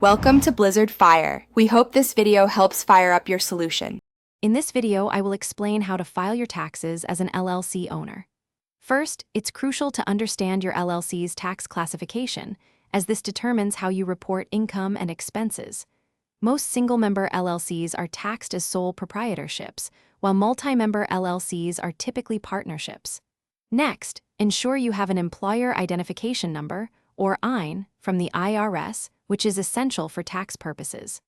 Welcome to Blizzard Fire. We hope this video helps fire up your solution. In this video, I will explain how to file your taxes as an LLC owner. First, it's crucial to understand your LLC's tax classification, as this determines how you report income and expenses. Most single-member LLCs are taxed as sole proprietorships, while multi-member LLCs are typically partnerships. Next, ensure you have an Employer Identification Number, or EIN, from the IRS, which is essential for tax purposes.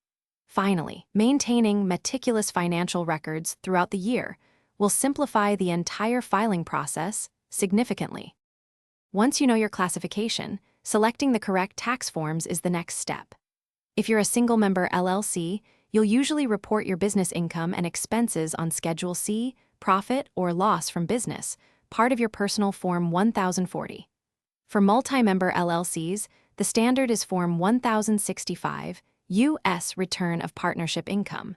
Finally, maintaining meticulous financial records throughout the year will simplify the entire filing process significantly. Once you know your classification, selecting the correct tax forms is the next step. If you're a single-member LLC, you'll usually report your business income and expenses on Schedule C, Profit or Loss from Business, part of your personal Form 1040. For multi-member LLCs, the standard is Form 1065, U.S. Return of Partnership Income.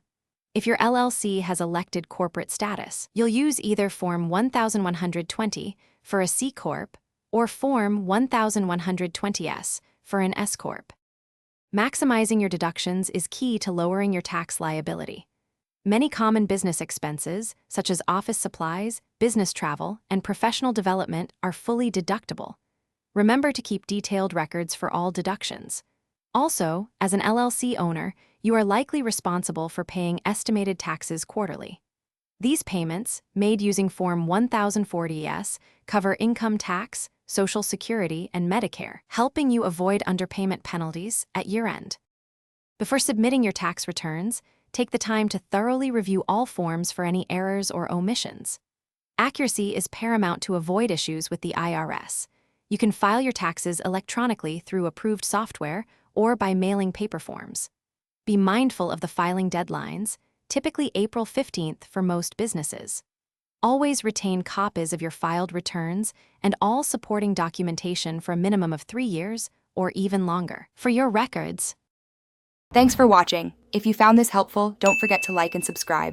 If your LLC has elected corporate status, you'll use either Form 1120 for a C Corp or Form 1120S for an S Corp. Maximizing your deductions is key to lowering your tax liability. Many common business expenses, such as office supplies, business travel, and professional development, are fully deductible. Remember to keep detailed records for all deductions. Also, as an LLC owner, you are likely responsible for paying estimated taxes quarterly. These payments, made using Form 1040S, cover income tax, Social Security, and Medicare, helping you avoid underpayment penalties at year-end. Before submitting your tax returns, take the time to thoroughly review all forms for any errors or omissions. Accuracy is paramount to avoid issues with the IRS. You can file your taxes electronically through approved software or by mailing paper forms. Be mindful of the filing deadlines, typically April 15th for most businesses. Always retain copies of your filed returns and all supporting documentation for a minimum of 3 years or even longer for your records. Thanks for watching. If you found this helpful, don't forget to like and subscribe.